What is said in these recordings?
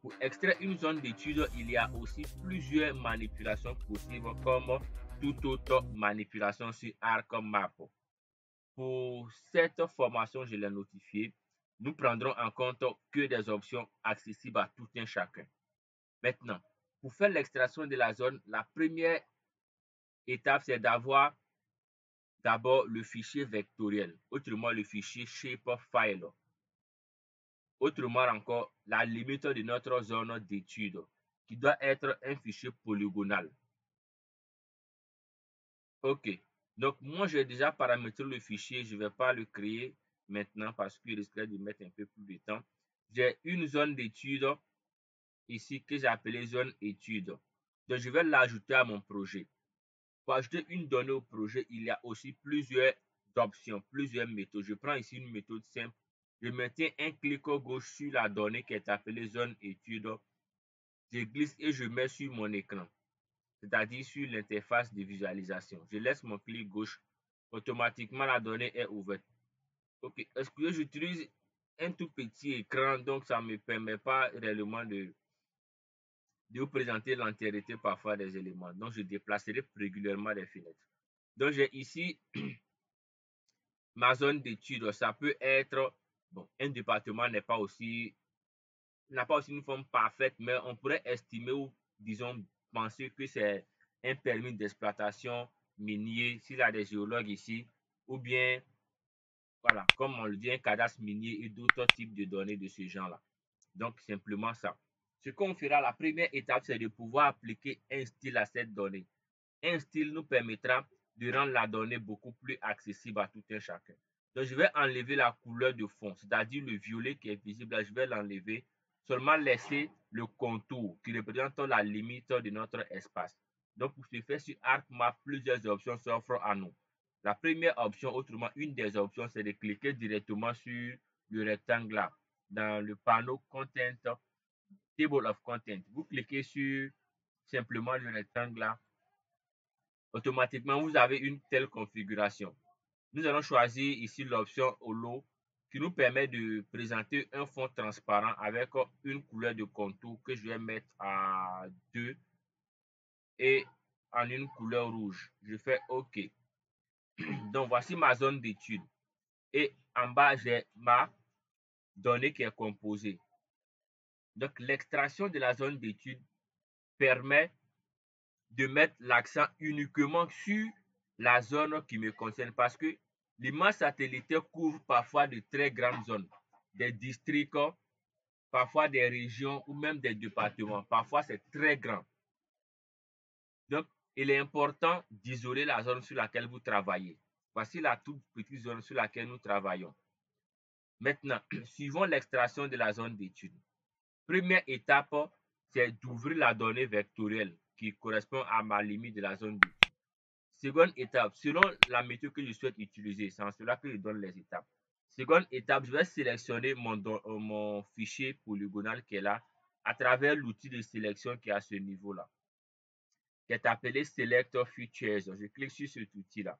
Pour extraire une zone d'étude, il y a aussi plusieurs manipulations possibles comme toute autre manipulation sur ArcMap. Pour cette formation, je l'ai notifié. Nous prendrons en compte que des options accessibles à tout un chacun. Maintenant, pour faire l'extraction de la zone, la première étape, c'est d'avoir d'abord le fichier vectoriel, autrement le fichier shapefile. Autrement encore, la limite de notre zone d'étude, qui doit être un fichier polygonal. OK. Donc, moi, j'ai déjà paramétré le fichier. Je ne vais pas le créer maintenant parce qu'il risquerait de mettre un peu plus de temps. J'ai une zone d'étude ici que j'ai appelée zone étude. Donc, je vais l'ajouter à mon projet. Pour ajouter une donnée au projet, il y a aussi plusieurs options, plusieurs méthodes. Je prends ici une méthode simple. Je maintiens un clic gauche sur la donnée qui est appelée zone étude. Je glisse et je mets sur mon écran, c'est-à-dire sur l'interface de visualisation. Je laisse mon clic gauche. Automatiquement, la donnée est ouverte. OK. Est-ce que j'utilise un tout petit écran, donc ça ne me permet pas réellement de vous présenter l'entièreté parfois des éléments. Donc, je déplacerai régulièrement les fenêtres. Donc, j'ai ici ma zone d'étude. Ça peut être, bon, un département n'a pas aussi une forme parfaite, mais on pourrait estimer ou, disons, penser que c'est un permis d'exploitation minier, s'il y a des géologues ici, ou bien, voilà, comme on le dit, un cadastre minier et d'autres types de données de ce genre-là. Donc, simplement ça. Ce qu'on fera, la première étape, c'est de pouvoir appliquer un style à cette donnée. Un style nous permettra de rendre la donnée beaucoup plus accessible à tout un chacun. Donc, je vais enlever la couleur de fond, c'est-à-dire le violet qui est visible là, je vais l'enlever, seulement laisser le contour qui représente la limite de notre espace. Donc, pour ce faire, sur ArcMap, plusieurs options s'offrent à nous. La première option, autrement, une des options, c'est de cliquer directement sur le rectangle là, dans le panneau Content, Table of Content. Vous cliquez sur simplement le rectangle là, automatiquement, vous avez une telle configuration. Nous allons choisir ici l'option Holo qui nous permet de présenter un fond transparent avec une couleur de contour que je vais mettre à 2 et en une couleur rouge. Je fais OK. Donc, voici ma zone d'étude. Et en bas, j'ai ma donnée qui est composée. Donc, l'extraction de la zone d'étude permet de mettre l'accent uniquement sur la zone qui me concerne parce que l'image satellitaire couvre parfois de très grandes zones, des districts, parfois des régions ou même des départements. Parfois, c'est très grand. Donc, il est important d'isoler la zone sur laquelle vous travaillez. Voici la toute petite zone sur laquelle nous travaillons. Maintenant, suivons l'extraction de la zone d'étude. Première étape, c'est d'ouvrir la donnée vectorielle qui correspond à ma limite de la zone d'étude. Seconde étape, selon la méthode que je souhaite utiliser, c'est en cela que je donne les étapes. Seconde étape, je vais sélectionner mon fichier polygonal qui est là à travers l'outil de sélection qui est à ce niveau-là, qui est appelé Select Features. Je clique sur cet outil-là.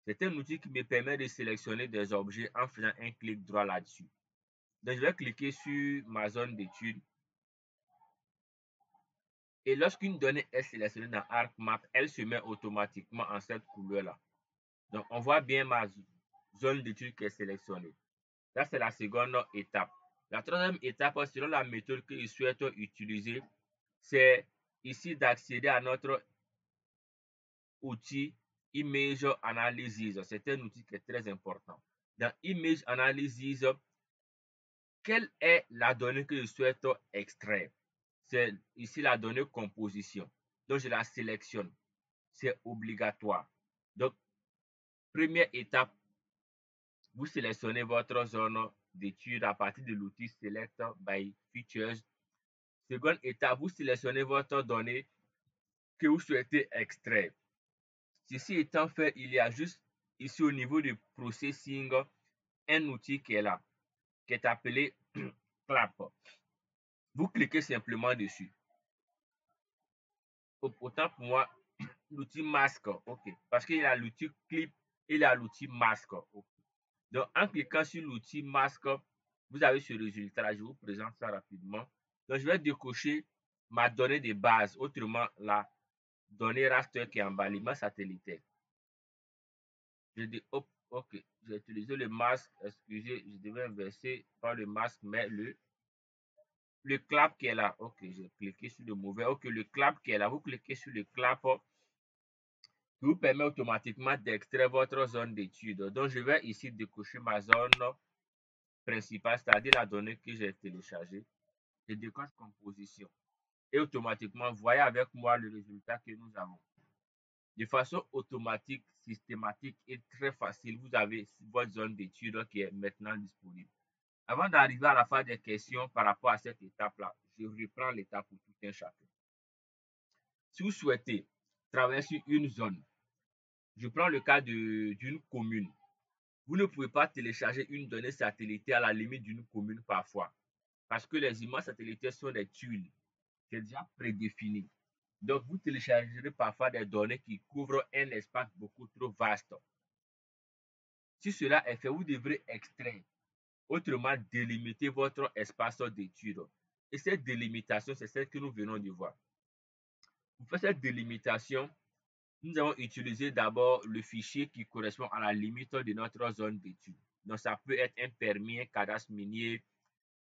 C'est un outil qui me permet de sélectionner des objets en faisant un clic droit là-dessus. Donc, je vais cliquer sur ma zone d'étude. Et lorsqu'une donnée est sélectionnée dans ArcMap, elle se met automatiquement en cette couleur-là. Donc, on voit bien ma zone d'étude qui est sélectionnée. Ça, c'est la seconde étape. La troisième étape, selon la méthode que je souhaite utiliser, c'est ici d'accéder à notre outil Image Analysis. C'est un outil qui est très important. Dans Image Analysis, quelle est la donnée que je souhaite extraire? C'est ici la donnée composition. Donc, je la sélectionne. C'est obligatoire. Donc, première étape, vous sélectionnez votre zone d'étude à partir de l'outil Select by Features. Seconde étape, vous sélectionnez votre donnée que vous souhaitez extraire. Ceci étant fait, il y a juste ici au niveau du processing un outil qui est là, qui est appelé Clap. Vous cliquez simplement dessus. Autant pour moi, l'outil masque, ok, parce qu'il y a l'outil clip et il y a l'outil masque. Okay. Donc, en cliquant sur l'outil masque, vous avez ce résultat-là. Je vous présente ça rapidement. Donc, je vais décocher ma donnée de base, autrement la donnée raster qui est en bas, l'image satellitaire. Je dis, hop, ok, j'ai utilisé le masque, excusez, je devais inverser pas le masque, mais le clap qui est là. Ok, j'ai cliqué sur le mauvais. Ok, le clap qui est là, vous cliquez sur le clap qui vous permet automatiquement d'extraire votre zone d'étude. Donc, je vais ici décocher ma zone principale, c'est-à-dire la donnée que j'ai téléchargée. Je décoche composition. Et automatiquement, voyez avec moi le résultat que nous avons. De façon automatique, systématique et très facile, vous avez votre zone d'étude qui est maintenant disponible. Avant d'arriver à la fin des questions par rapport à cette étape-là, je reprends l'étape pour tout un chacun. Si vous souhaitez travailler sur une zone, je prends le cas d'une commune. Vous ne pouvez pas télécharger une donnée satellitaire à la limite d'une commune parfois, parce que les images satellitaires sont des tuiles. C'est déjà prédéfini. Donc, vous téléchargerez parfois des données qui couvrent un espace beaucoup trop vaste. Si cela est fait, vous devrez extraire, autrement délimiter votre espace d'étude. Et cette délimitation, c'est celle que nous venons de voir. Pour faire cette délimitation, nous allons utiliser d'abord le fichier qui correspond à la limite de notre zone d'étude. Donc, ça peut être un permis, un cadastre minier,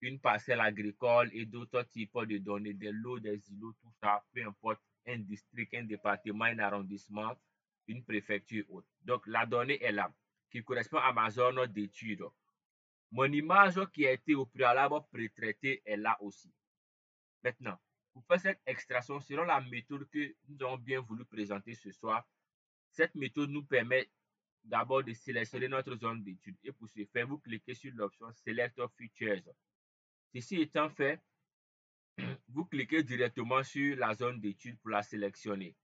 une parcelle agricole et d'autres types de données, des lots, des îlots, tout ça, peu importe, un district, un département, un arrondissement, une préfecture autre. Donc, la donnée est là, qui correspond à ma zone d'étude. Mon image qui a été au préalable pré-traitée est là aussi. Maintenant, pour faire cette extraction, selon la méthode que nous avons bien voulu présenter ce soir, cette méthode nous permet d'abord de sélectionner notre zone d'étude. Et pour ce faire, vous cliquez sur l'option Select Features. Ceci étant fait, vous cliquez directement sur la zone d'étude pour la sélectionner.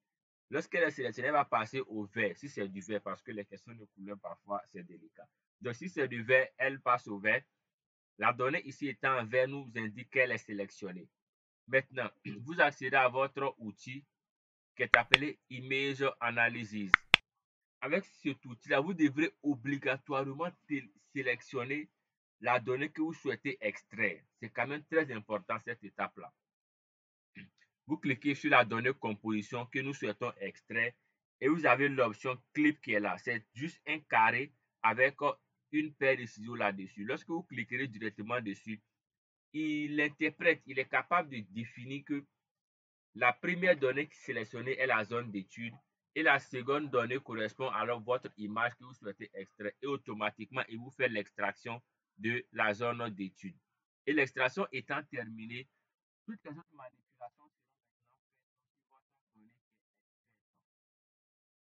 Lorsqu'elle est sélectionnée, elle va passer au vert, si c'est du vert, parce que les questions de couleur, parfois, c'est délicat. Donc, si c'est du vert, elle passe au vert. La donnée ici étant en vert nous indique qu'elle est sélectionnée. Maintenant, vous accédez à votre outil qui est appelé Image Analysis. Avec cet outil-là, vous devrez obligatoirement sélectionner la donnée que vous souhaitez extraire. C'est quand même très important cette étape-là. Vous cliquez sur la donnée composition que nous souhaitons extraire et vous avez l'option clip qui est là. C'est juste un carré avec une paire de ciseaux là-dessus. Lorsque vous cliquerez directement dessus, il interprète, il est capable de définir que la première donnée sélectionnée est la zone d'étude et la seconde donnée correspond à votre image que vous souhaitez extraire et automatiquement, il vous fait l'extraction de la zone d'étude. Et l'extraction étant terminée, toutes les autres manipulations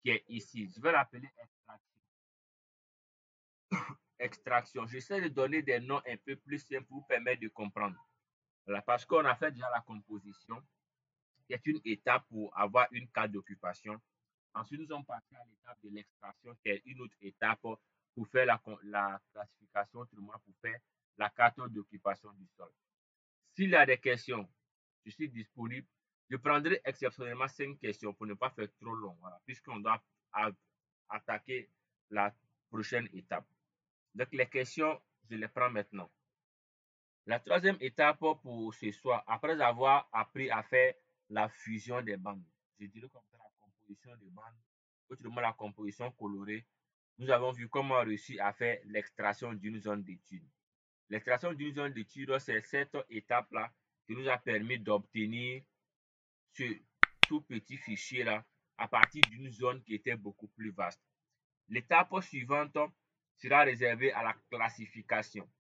qui est ici. Je vais l'appeler extraction. Extraction. J'essaie de donner des noms un peu plus simples pour vous permettre de comprendre. Voilà, parce qu'on a fait déjà la composition, qui est une étape pour avoir une carte d'occupation. Ensuite, nous sommes passés à l'étape de l'extraction, qui est une autre étape pour faire la classification, autrement pour faire la carte d'occupation du sol. S'il y a des questions, je suis disponible. Je prendrai exceptionnellement 5 questions pour ne pas faire trop long, voilà, puisqu'on doit attaquer la prochaine étape. Donc, les questions, je les prends maintenant. La troisième étape pour ce soir, après avoir appris à faire la fusion des bandes, je dirais comme ça la composition des bandes, autrement la composition colorée, nous avons vu comment réussir à faire l'extraction d'une zone d'étude. L'extraction d'une zone d'étude, c'est cette étape-là qui nous a permis d'obtenir ce tout petit fichier-là à partir d'une zone qui était beaucoup plus vaste. L'étape suivante sera réservée à la classification.